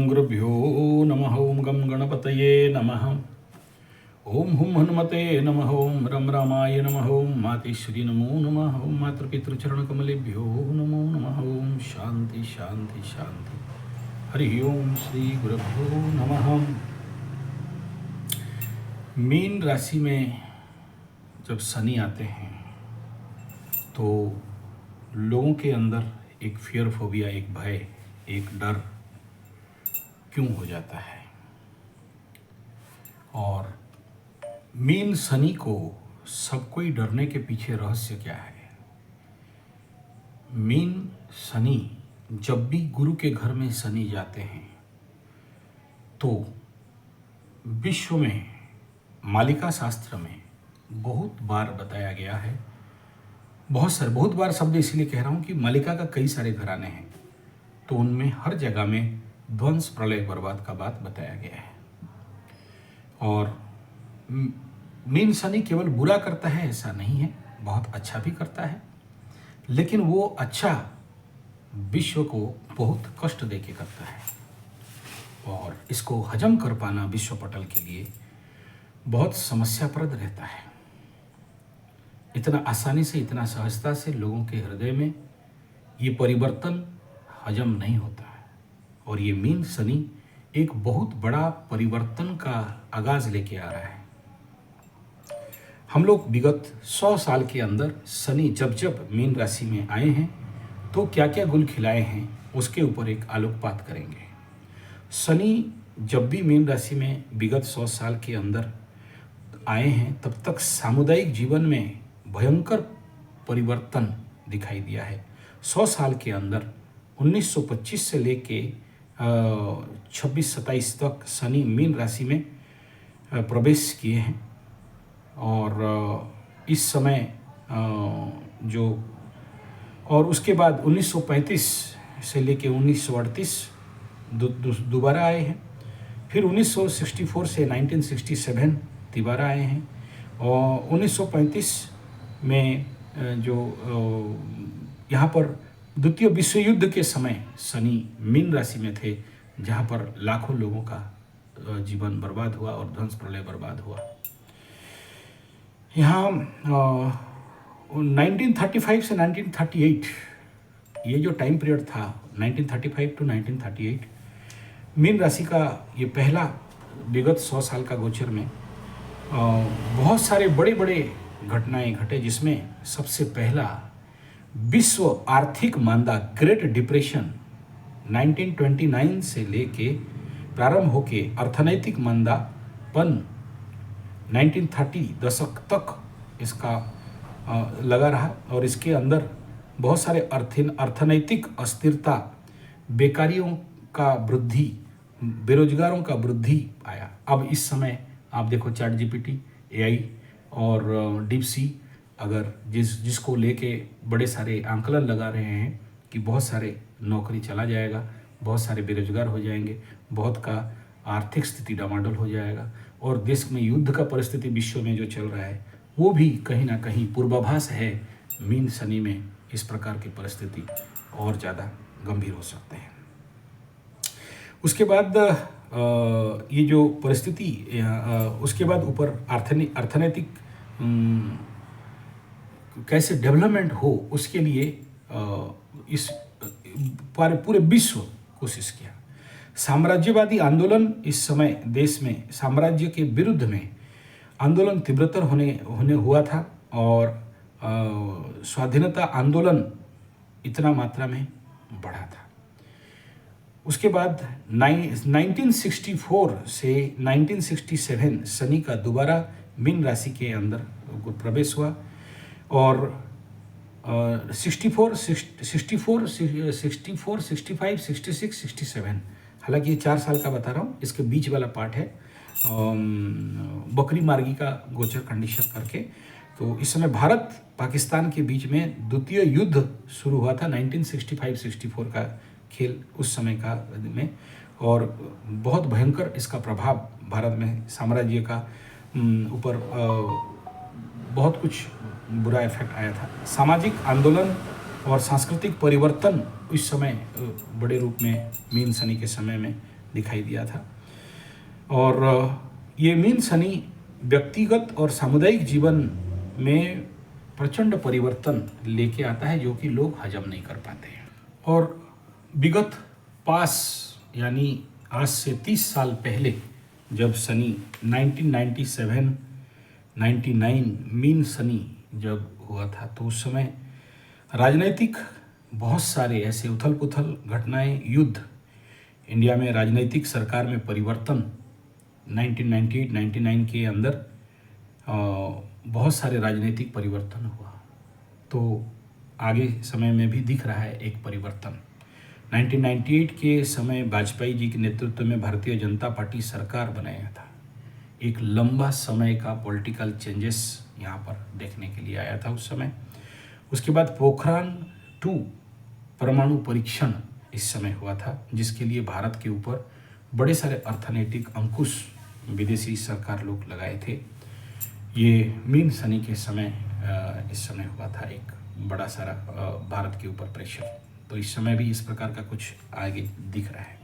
गुरुभ्यो नमः। ओं गं गणपतये नमः। ओं हुं हनुमते नमः। ओं रं रामाय नमः। ओं मातेश्वरी नमो नमः। ओं मातृपितृचरणकमलेभ्यो नमो नमः। ओं शांति शांति शांति। हरि ओं श्री गुरुभ्यो नमः। मीन राशि में जब शनि आते हैं तो लोगों के अंदर एक फियर फोबिया, एक भय, एक डर क्यों हो जाता है। और मीन शनि को सब कोई डरने के पीछे रहस्य क्या है। मीन शनि जब भी गुरु के घर में शनि जाते हैं तो विश्व में मालिका शास्त्र में बहुत बार बताया गया है। बहुत बार शब्द इसलिए कह रहा हूँ कि मालिका का कई सारे घराने हैं तो उनमें हर जगह में ध्वंस प्रलय बर्बाद का बात बताया गया है। और मीन शनि केवल बुरा करता है ऐसा नहीं है, बहुत अच्छा भी करता है, लेकिन वो अच्छा विश्व को बहुत कष्ट देके करता है और इसको हजम कर पाना विश्व पटल के लिए बहुत समस्याप्रद रहता है। इतना आसानी से, इतना सहजता से लोगों के हृदय में ये परिवर्तन हजम नहीं होता है। और ये मीन शनि एक बहुत बड़ा परिवर्तन का आगाज लेके आ रहा है। हम लोग विगत 100 साल के अंदर शनि जब जब मीन राशि में आए हैं तो क्या क्या गुल खिलाए हैं उसके ऊपर एक आलोकपात करेंगे। शनि जब भी मीन राशि में विगत 100 साल के अंदर आए हैं तब तक सामुदायिक जीवन में भयंकर परिवर्तन दिखाई दिया है। 100 साल के अंदर 1925 से लेके 26-27 तक शनि मीन राशि में प्रवेश किए हैं। और इस समय जो और उसके बाद 1935 से लेके 1938 दोबारा आए हैं। फिर 1964 से 1967 तिबारा आए हैं। और 1935 में जो यहाँ पर द्वितीय विश्व युद्ध के समय शनि मीन राशि में थे, जहाँ पर लाखों लोगों का जीवन बर्बाद हुआ और ध्वंस प्रलय बर्बाद हुआ। यहाँ 1935 से 1938 ये जो टाइम पीरियड था 1935 टू 1938 मीन राशि का ये पहला विगत 100 साल का गोचर में बहुत सारे बड़े बड़े घटनाएं घटे, जिसमें सबसे पहला विश्व आर्थिक मांदा ग्रेट डिप्रेशन 1929 से लेके प्रारंभ होके अर्थनैतिक मंदापन 1930 दशक तक इसका लगा रहा। और इसके अंदर बहुत सारे अर्थनैतिक अस्थिरता, बेकारियों का वृद्धि, बेरोजगारों का वृद्धि आया। अब इस समय आप देखो चैट जीपीटी, एआई और डीप सी अगर जिसको लेके बड़े सारे आंकलन लगा रहे हैं कि बहुत सारे नौकरी चला जाएगा, बहुत सारे बेरोजगार हो जाएंगे, बहुत का आर्थिक स्थिति डामाडोल हो जाएगा और देश में युद्ध का परिस्थिति विश्व में जो चल रहा है वो भी कहीं ना कहीं पूर्वाभास है मीन शनि में इस प्रकार की परिस्थिति और ज़्यादा गंभीर हो सकते हैं। उसके बाद ये जो परिस्थिति उसके बाद ऊपर अर्थनैतिक कैसे डेवलपमेंट हो उसके लिए इस पूरे विश्व कोशिश किया। साम्राज्यवादी आंदोलन इस समय देश में साम्राज्य के विरुद्ध में आंदोलन तीव्रतर होने हुआ था और स्वाधीनता आंदोलन इतना मात्रा में बढ़ा था। उसके बाद 1964 से 1967 शनि का दोबारा मीन राशि के अंदर प्रवेश हुआ और 64, 65, 66, 67, हालांकि ये 4 साल का बता रहा हूँ, इसके बीच वाला पार्ट है बकरी मार्गी का गोचर कंडीशन करके। तो इस समय भारत पाकिस्तान के बीच में द्वितीय युद्ध शुरू हुआ था 1965-64 का खेल उस समय का में, और बहुत भयंकर इसका प्रभाव भारत में साम्राज्य का ऊपर बहुत कुछ बुरा इफेक्ट आया था। सामाजिक आंदोलन और सांस्कृतिक परिवर्तन इस समय बड़े रूप में मीन शनि के समय में दिखाई दिया था। और ये मीन शनि व्यक्तिगत और सामुदायिक जीवन में प्रचंड परिवर्तन लेके आता है, जो कि लोग हजम नहीं कर पाते हैं। और विगत पास यानी आज से 30 साल पहले जब शनि 1997 99 मीन शनि जब हुआ था, तो उस समय राजनीतिक बहुत सारे ऐसे उथल पुथल घटनाएं, युद्ध, इंडिया में राजनीतिक सरकार में परिवर्तन 1998-99 के अंदर बहुत सारे राजनीतिक परिवर्तन हुआ। तो आगे समय में भी दिख रहा है एक परिवर्तन। 1998 के समय वाजपेयी जी के नेतृत्व में भारतीय जनता पार्टी सरकार बनाया था। एक लंबा समय का पॉलिटिकल चेंजेस यहाँ पर देखने के लिए आया था उस समय। उसके बाद पोखरान 2 परमाणु परीक्षण इस समय हुआ था, जिसके लिए भारत के ऊपर बड़े सारे अर्थनैतिक अंकुश विदेशी सरकार लोग लगाए थे। ये मीन शनि के समय इस समय हुआ था एक बड़ा सारा भारत के ऊपर प्रेशर। तो इस समय भी इस प्रकार का कुछ आगे दिख रहा है।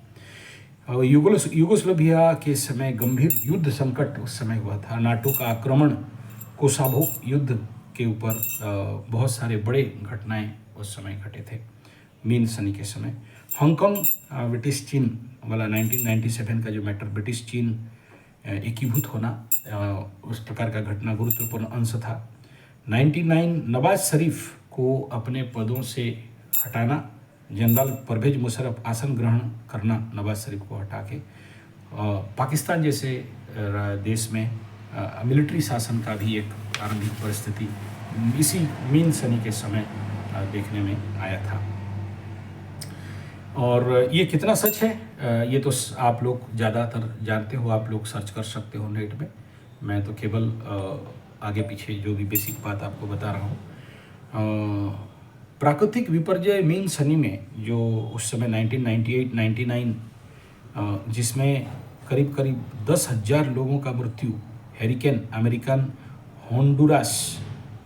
और यूगोस्लाविया के समय गंभीर युद्ध संकट उस समय हुआ था। नाटो का आक्रमण, कोसावो युद्ध के ऊपर बहुत सारे बड़े घटनाएं उस समय घटे थे मीन शनि के समय। हांगकांग ब्रिटिश चीन वाला 1997 का जो मैटर, ब्रिटिश चीन एकीभूत होना, उस प्रकार का घटना गुरुत्वपूर्ण अंश था। 99 नवाज शरीफ को अपने पदों से हटाना, जनरल परवेज मुशर्रफ आसन ग्रहण करना नवाज शरीफ को हटा के, पाकिस्तान जैसे देश में मिलिट्री शासन का भी एक प्रारंभिक परिस्थिति इसी मीन शनि के समय देखने में आया था। और ये कितना सच है ये तो आप लोग ज़्यादातर जानते हो, आप लोग सर्च कर सकते हो नेट में। मैं तो केवल आगे पीछे जो भी बेसिक बात आपको बता रहा हूँ। प्राकृतिक विपर्यय मीन शनि में जो उस समय 1998-99 जिसमें करीब करीब 10,000 लोगों का मृत्यु, हैरिकेन अमेरिकन, होंडुरास,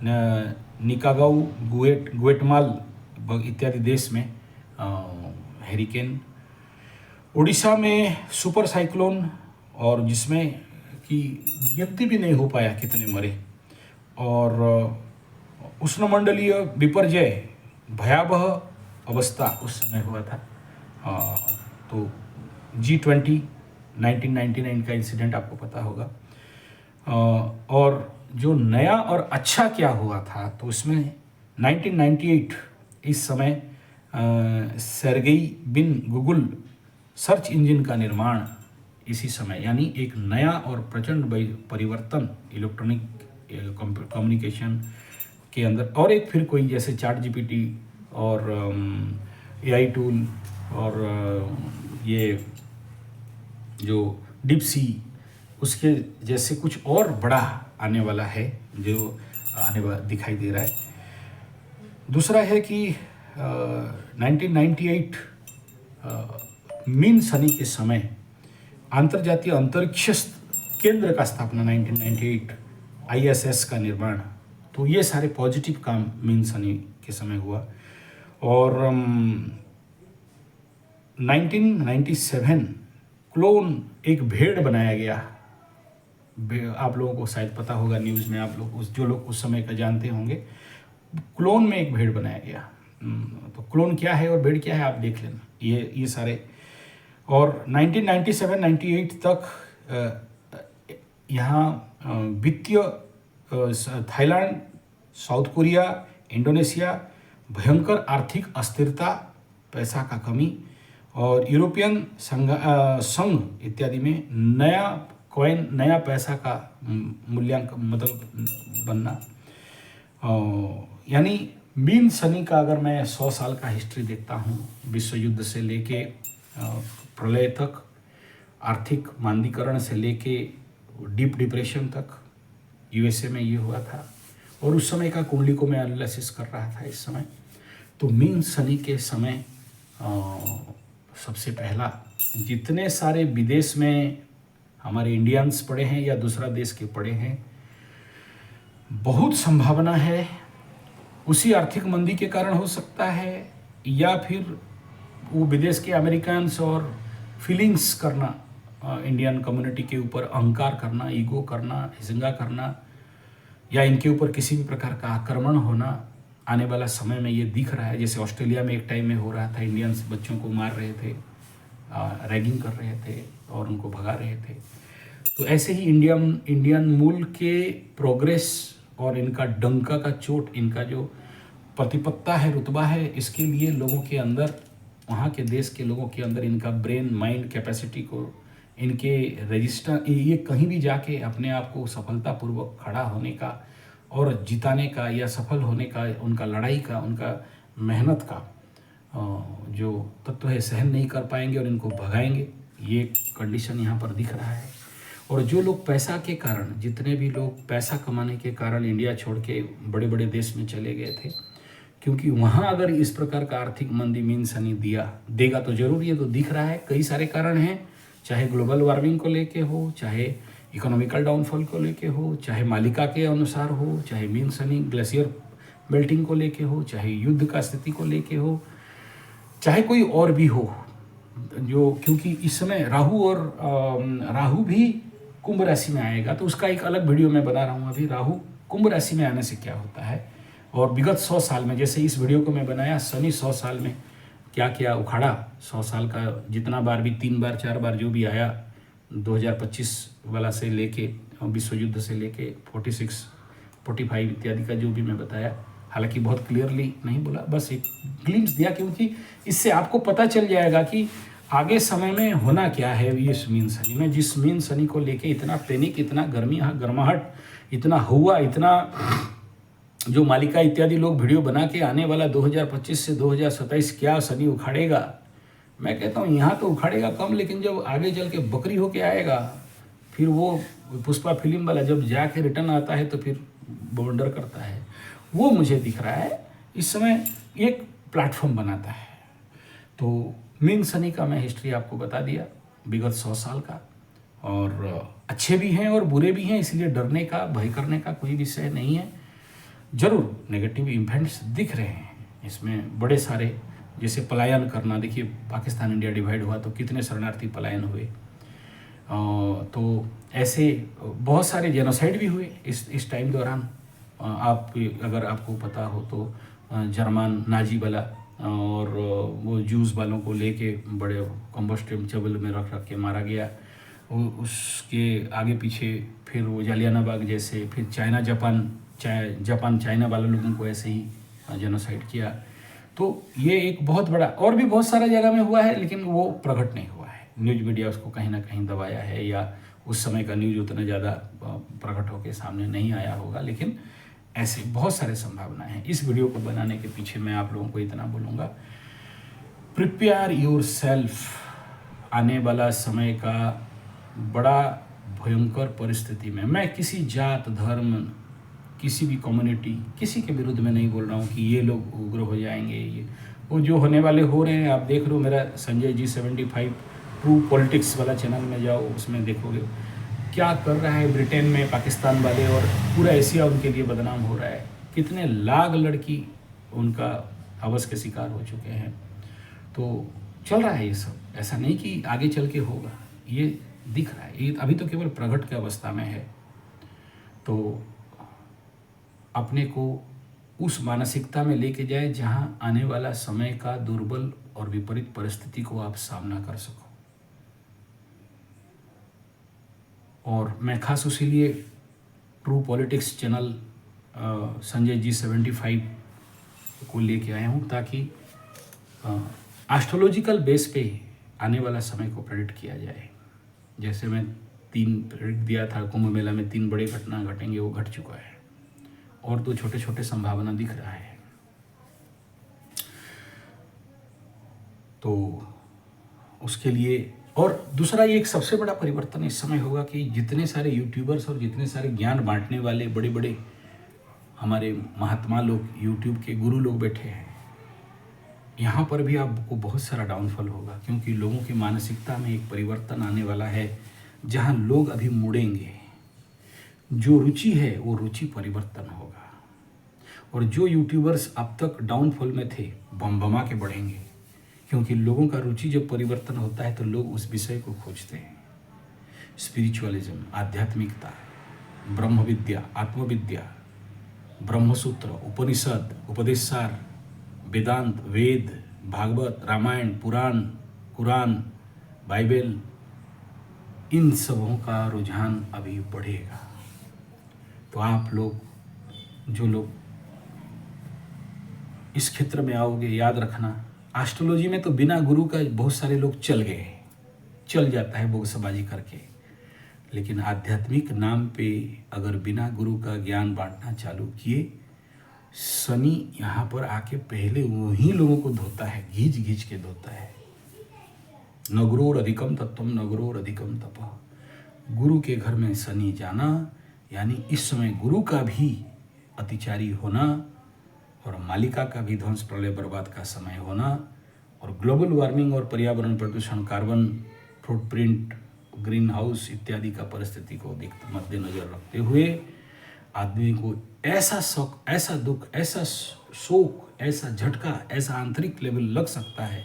निकागाउ, गुएटमाल इत्यादि देश में हैरिकेन, उड़ीसा में सुपर साइक्लोन, और जिसमें कि गिनती भी नहीं हो पाया कितने मरे, और उष्णमंडलीय विपर्यय, भयावह अवस्था उस समय हुआ था। तो G20 1999 का इंसिडेंट आपको पता होगा। और जो नया और अच्छा क्या हुआ था, तो उसमें 1998 इस समय सर्गेई बिन गूगल सर्च इंजन का निर्माण इसी समय, यानी एक नया और प्रचंड परिवर्तन इलेक्ट्रॉनिक कम्युनिकेशन के अंदर। और एक फिर कोई जैसे चैट जीपीटी और AI टूल और ये जो डीपसी, उसके जैसे कुछ और बड़ा आने वाला है जो आने वाला दिखाई दे रहा है। दूसरा है कि 1998 मीन शनि के समय अंतर्जातीय अंतरिक्ष केंद्र का स्थापना 1998, ISS का निर्माण, तो ये सारे पॉजिटिव काम मीन शनि के समय हुआ। और 1997 क्लोन एक भेड़ बनाया गया। आप लोगों को शायद पता होगा, न्यूज़ में आप लोग जो लोग उस समय का जानते होंगे, क्लोन में एक भेड़ बनाया गया। तो क्लोन क्या है और भेड़ क्या है आप देख लेना, ये सारे। और 1997-98 तक यहाँ वित्तीय थाईलैंड, साउथ कोरिया, इंडोनेशिया, भयंकर आर्थिक अस्थिरता, पैसा का कमी, और यूरोपियन संघ इत्यादि में नया कॉइन, नया पैसा का मूल्यांकन मतलब बनना। यानी मीन शनि का अगर मैं 100 साल का हिस्ट्री देखता हूँ, विश्व युद्ध से लेके प्रलय तक, आर्थिक मांदीकरण से लेके डीप डिप्रेशन तक USA में ये हुआ था। और उस समय का कुंडली को मैं एनालिसिस कर रहा था इस समय। तो मीन शनि के समय सबसे पहला जितने सारे विदेश में हमारे इंडियंस पड़े हैं या दूसरा देश के पड़े हैं, बहुत संभावना है उसी आर्थिक मंदी के कारण हो सकता है, या फिर वो विदेश के अमेरिकन्स और फीलिंग्स करना, इंडियन कम्युनिटी के ऊपर अहंकार करना, ईगो करना, हिजंगा करना, या इनके ऊपर किसी भी प्रकार का आक्रमण होना आने वाला समय में ये दिख रहा है। जैसे ऑस्ट्रेलिया में एक टाइम में हो रहा था, इंडियंस बच्चों को मार रहे थे, रैगिंग कर रहे थे और उनको भगा रहे थे। तो ऐसे ही इंडियन मूल के प्रोग्रेस और इनका डंका का चोट, इनका जो प्रतिपत्ता है, रुतबा है, इसके लिए लोगों के अंदर, वहाँ के देश के लोगों के अंदर इनका ब्रेन माइंड कैपेसिटी को, इनके रजिस्टर, ये कहीं भी जाके अपने आप को सफलतापूर्वक खड़ा होने का और जिताने का या सफल होने का, उनका लड़ाई का, उनका मेहनत का जो तत्व है सहन नहीं कर पाएंगे और इनको भगाएंगे। ये कंडीशन यहाँ पर दिख रहा है। और जो लोग पैसा के कारण, जितने भी लोग पैसा कमाने के कारण इंडिया छोड़ के बड़े बड़े देश में चले गए थे, क्योंकि वहाँ अगर इस प्रकार का आर्थिक मंदी मीन सनी देगा तो जरूर, ये तो दिख रहा है। कई सारे कारण हैं, चाहे ग्लोबल वार्मिंग को लेके हो, चाहे इकोनॉमिकल डाउनफॉल को लेके हो, चाहे मालिका के अनुसार हो, चाहे मीन सनी ग्लेशियर मेल्टिंग को लेके हो, चाहे युद्ध का स्थिति को लेके हो, चाहे कोई और भी हो। जो क्योंकि इस समय राहु भी कुंभ राशि में आएगा, तो उसका एक अलग वीडियो मैं बना रहा हूँ अभी, राहु कुंभ राशि में आने से क्या होता है। और विगत 100 साल में, जैसे इस वीडियो को मैं बनाया, शनि 100 साल में क्या क्या उखाड़ा, 100 साल का जितना बार भी, 3 बार 4 बार जो भी आया, 2025 वाला से लेके विश्व युद्ध से लेके 46, 45 इत्यादि का जो भी मैं बताया, हालांकि बहुत क्लियरली नहीं बोला, बस एक ग्लिम्स दिया, क्योंकि इससे आपको पता चल जाएगा कि आगे समय में होना क्या है। ये मीन शनि में, जिस मीन शनि को लेके इतना पैनिक, इतना गर्माहट, इतना हुआ, इतना जो मालिका इत्यादि लोग वीडियो बना के आने वाला 2025 से 2027 क्या शनि उखाड़ेगा, मैं कहता हूँ यहाँ तो उखाड़ेगा कम, लेकिन जब आगे चल के बकरी होके आएगा, फिर वो पुष्पा फिल्म वाला जब जाके रिटर्न आता है तो फिर वंडर करता है। वो मुझे दिख रहा है इस समय एक प्लेटफॉर्म बनाता है। तो मीन शनि का मैं हिस्ट्री आपको बता दिया, विगत 100 साल का, और अच्छे भी हैं और बुरे भी हैं, इसलिए डरने का, भय करने का कोई विषय नहीं है। जरूर नेगेटिव इवेंट्स दिख रहे हैं इसमें, बड़े सारे, जैसे पलायन करना। देखिए पाकिस्तान इंडिया डिवाइड हुआ तो कितने शरणार्थी पलायन हुए, तो ऐसे बहुत सारे जेनोसाइड भी हुए इस टाइम दौरान। आप अगर आपको पता हो तो जर्मन नाजी वाला, और वो जूस वालों को लेके बड़े कम्बस्टेबल में रख के मारा गया। उसके आगे पीछे फिर वो जालियाना बाग जैसे, फिर जापान चाइना वाले लोगों को ऐसे ही जेनोसाइड किया। तो ये एक बहुत बड़ा, और भी बहुत सारा जगह में हुआ है, लेकिन वो प्रकट नहीं हुआ है। न्यूज़ मीडिया उसको कहीं ना कहीं दबाया है, या उस समय का न्यूज़ उतना ज़्यादा प्रकट होकर सामने नहीं आया होगा, लेकिन ऐसे बहुत सारे संभावनाएं हैं। इस वीडियो को बनाने के पीछे मैं आप लोगों को इतना बोलूँगा, प्रिपेयर योर सेल्फ। आने वाला समय का बड़ा भयंकर परिस्थिति में, मैं किसी जात, धर्म, किसी भी कम्युनिटी, किसी के विरुद्ध में नहीं बोल रहा हूँ कि ये लोग उग्र हो जाएंगे, ये वो जो होने वाले हो रहे हैं। आप देख रहे हो, मेरा संजय G75 ट्रू पॉलिटिक्स वाला चैनल में जाओ, उसमें देखोगे क्या कर रहा है ब्रिटेन में पाकिस्तान वाले, और पूरा एशिया उनके लिए बदनाम हो रहा है। कितने लाख लड़की उनका हवस के शिकार हो चुके हैं। तो चल रहा है ये सब, ऐसा नहीं कि आगे चल के होगा, ये दिख रहा है। ये अभी तो केवल प्रकट की अवस्था में है। तो अपने को उस मानसिकता में लेके जाए जहां आने वाला समय का दुर्बल और विपरीत परिस्थिति को आप सामना कर सको। और मैं खास उसीलिए true politics channel Sanjay G75 को लेके आया हूँ, ताकि एस्ट्रोलॉजिकल बेस पे आने वाला समय को प्रेडिक्ट किया जाए। जैसे मैं 3 प्रेडिक्ट दिया था, कुंभ मेला में 3 बड़े घटना घटेंगे, वो घट चुका है, और 2 छोटे छोटे संभावना दिख रहा है। तो उसके लिए, और दूसरा ये एक सबसे बड़ा परिवर्तन इस समय होगा कि जितने सारे यूट्यूबर्स और जितने सारे ज्ञान बांटने वाले बड़े बड़े हमारे महात्मा लोग, यूट्यूब के गुरु लोग बैठे हैं, यहाँ पर भी आपको बहुत सारा डाउनफॉल होगा, क्योंकि लोगों की मानसिकता में एक परिवर्तन आने वाला है, जहाँ लोग अभी मुड़ेंगे। जो रुचि है वो रुचि परिवर्तन होगा, और जो यूट्यूबर्स अब तक डाउनफॉल में थे, बम बमा के बढ़ेंगे। क्योंकि लोगों का रुचि जब परिवर्तन होता है तो लोग उस विषय को खोजते हैं। स्पिरिचुअलिज्म, आध्यात्मिकता, ब्रह्म विद्या, आत्मविद्या, ब्रह्मसूत्र, उपनिषद, उपदेशसार, वेदांत, वेद, भागवत, रामायण, पुराण, कुरान, बाइबल, इन सबों का रुझान अभी बढ़ेगा। तो आप लोग, जो लोग इस क्षेत्र में आओगे, याद रखना, एस्ट्रोलॉजी में तो बिना गुरु का बहुत सारे लोग चल गए, चल जाता है बोगसबाजी करके, लेकिन आध्यात्मिक नाम पे अगर बिना गुरु का ज्ञान बांटना चालू किए, शनि यहाँ पर आके पहले वही लोगों को धोता है, घींच घींच के धोता है। न गुरुर अधिकम तत्वम न गुरुर अधिकम तपः। गुरु के घर में शनि जाना यानी इस समय गुरु का भी अतिचारी होना और मालिका का भी ध्वंस, प्रलय, बर्बाद का समय होना और ग्लोबल वार्मिंग और पर्यावरण प्रदूषण, कार्बन फुटप्रिंट, ग्रीन हाउस इत्यादि का परिस्थिति को मद्देनजर रखते हुए आदमी को ऐसा शौक, ऐसा दुख, ऐसा शोक, ऐसा झटका, ऐसा आंतरिक लेवल लग सकता है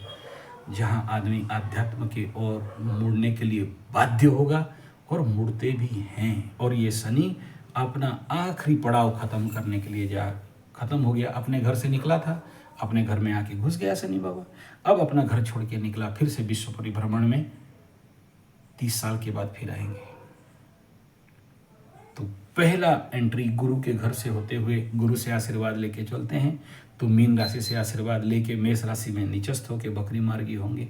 जहां आदमी आध्यात्म की ओर मुड़ने के लिए बाध्य होगा और मुड़ते भी हैं। और ये शनि अपना आखिरी पड़ाव खत्म करने के लिए खत्म हो गया। अपने घर से निकला था, अपने घर में आके घुस गया शनि बाबा। अब अपना घर छोड़ के निकला, फिर से विश्व परिभ्रमण में 30 साल के बाद फिर आएंगे। तो पहला एंट्री गुरु के घर से होते हुए गुरु से आशीर्वाद लेके चलते हैं तो मीन राशि से आशीर्वाद लेके मेष राशि में निचस्थ होके बकरी मार्गी होंगे।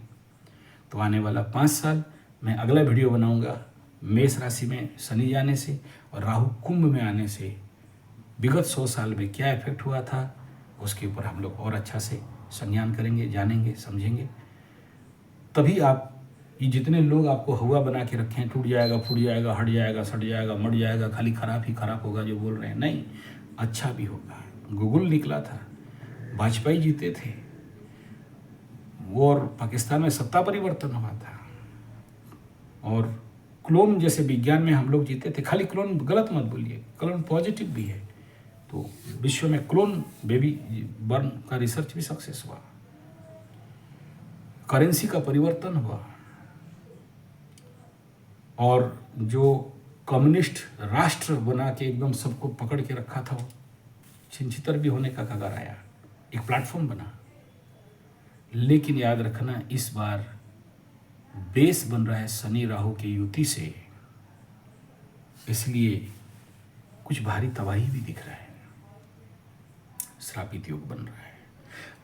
तो आने वाला 5 साल मैं अगला वीडियो बनाऊंगा मेष राशि में शनि जाने से और राहु कुंभ में आने से विगत 100 साल में क्या इफेक्ट हुआ था, उसके ऊपर हम लोग और अच्छा से संज्ञान करेंगे, जानेंगे, समझेंगे। तभी आप ये जितने लोग आपको हवा बना के रखे हैं, टूट जाएगा, फूट जाएगा, हट जाएगा, सट जाएगा, मर जाएगा, खाली खराब ही खराब होगा जो बोल रहे हैं, नहीं, अच्छा भी होगा। गूगल निकला था, वाजपेयी जीते थे, वो और पाकिस्तान में सत्ता परिवर्तन हुआ था, और क्लोन जैसे विज्ञान में हम लोग जीते थे। खाली क्लोन गलत मत बोलिए, क्लोन पॉजिटिव भी है। तो विश्व में क्लोन बेबी बर्न का रिसर्च भी सक्सेस हुआ, करेंसी का परिवर्तन हुआ, और जो कम्युनिस्ट राष्ट्र बना के एकदम सबको पकड़ के रखा था वो छिनछितर भी होने का कगार आया, एक प्लेटफॉर्म बना। लेकिन याद रखना, इस बार बेस बन रहा है शनि राहु की युति से, इसलिए कुछ भारी तबाही भी दिख रहा है, श्रापित योग बन रहा है।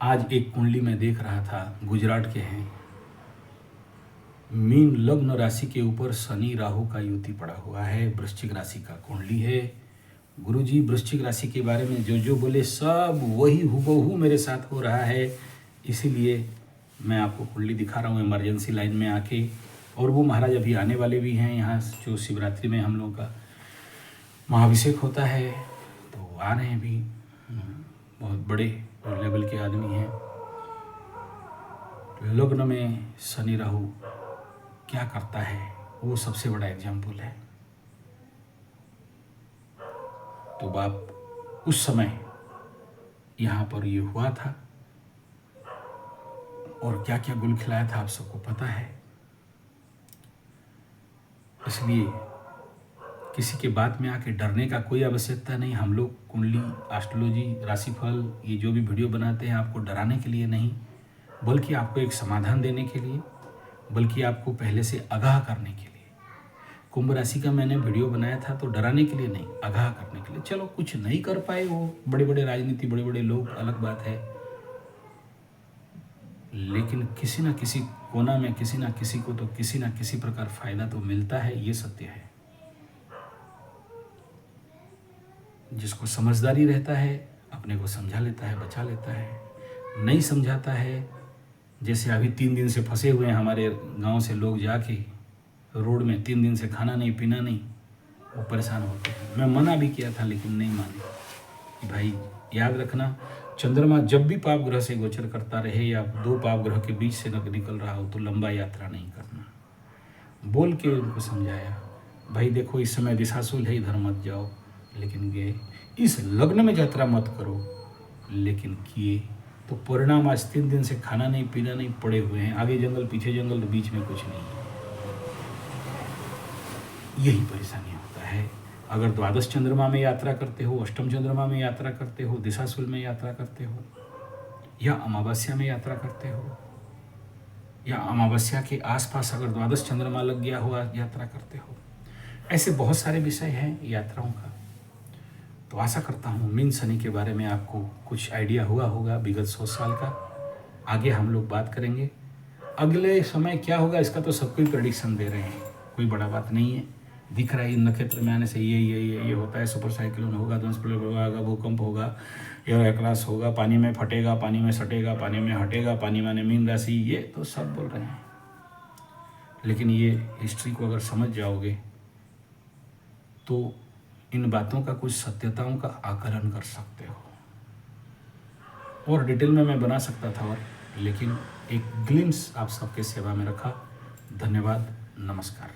आज एक कुंडली में देख रहा था, गुजरात के हैं, मीन लग्न राशि के ऊपर शनि राहु का युति पड़ा हुआ है, वृश्चिक राशि का कुंडली है। गुरुजी वृश्चिक राशि के बारे में जो जो बोले सब वही हुबहू मेरे साथ हो रहा है, इसीलिए मैं आपको कुंडली दिखा रहा हूँ इमरजेंसी लाइन में आके। और वो महाराज अभी आने वाले भी हैं यहाँ, जो शिवरात्रि में हम लोगों का महाभिषेक होता है, तो आ रहे हैं भी, बहुत बड़े लेवल के आदमी हैं। लग्न में शनि राहु क्या करता है वो सबसे बड़ा एग्जाम्पल है। तो बाप उस समय यहाँ पर ये हुआ था और क्या क्या गुल खिलाया था आप सबको पता है। इसलिए किसी के बात में आके डरने का कोई आवश्यकता नहीं। हम लोग कुंडली, एस्ट्रोलॉजी, राशिफल, ये जो भी वीडियो बनाते हैं आपको डराने के लिए नहीं, बल्कि आपको एक समाधान देने के लिए, बल्कि आपको पहले से आगाह करने के लिए। कुंभ राशि का मैंने वीडियो बनाया था तो डराने के लिए नहीं, आगाह करने के लिए। चलो कुछ नहीं कर पाए वो बड़े बड़े राजनीति, बड़े बड़े लोग, अलग बात है, लेकिन किसी ना किसी कोना में किसी ना किसी को तो किसी ना किसी प्रकार फायदा तो मिलता है, ये सत्य है। जिसको समझदारी रहता है अपने को समझा लेता है, बचा लेता है। नहीं समझाता है, जैसे अभी 3 दिन से फंसे हुए हैं हमारे गांव से लोग, जाके रोड में 3 दिन से खाना नहीं पीना नहीं, वो परेशान होते हैं। मैं मना भी किया था लेकिन नहीं माने कि भाई याद रखना, चंद्रमा जब भी पाप ग्रह से गोचर करता रहे या 2 पाप ग्रह के बीच से निकल रहा हो तो लंबा यात्रा नहीं करना। बोल के उनको समझाया, भाई देखो इस समय दिशाशूल है, इधर मत जाओ, लेकिन गए। इस लग्न में यात्रा मत करो, लेकिन किए। तो परिणाम आज 3 दिन से खाना नहीं पीना नहीं पड़े हुए हैं, आगे जंगल पीछे जंगल तो बीच में कुछ नहीं है। यही परेशानी होता है। अगर द्वादश चंद्रमा में यात्रा करते हो, अष्टम चंद्रमा में यात्रा करते हो, दिशाशूल में यात्रा करते हो, या अमावस्या में यात्रा करते हो, या अमावस्या के आसपास अगर द्वादश चंद्रमा लग गया हो यात्रा करते हो, ऐसे बहुत सारे विषय हैं यात्राओं का। तो आशा करता हूँ मीन शनि के बारे में आपको कुछ आइडिया हुआ होगा विगत 100 साल का। आगे हम लोग बात करेंगे। अगले समय क्या होगा इसका तो सब कोई प्रेडिक्शन दे रहे हैं, कोई बड़ा बात नहीं है। दिख रहा है इन नक्षत्र में आने से ये होता है, सुपर साइक्लोन होगा, ध्वंस होगा, भूकंप होगा, एयर क्रैश होगा, पानी में फटेगा, पानी में सटेगा, पानी में हटेगा, पानी माने मीन राशि, ये तो सब बोल रहे हैं। लेकिन ये हिस्ट्री को अगर समझ जाओगे तो इन बातों का कुछ सत्यताओं का आकलन कर सकते हो। और डिटेल में मैं बना सकता था और, लेकिन एक ग्लिम्स आप सबके सेवा में रखा। धन्यवाद, नमस्कार।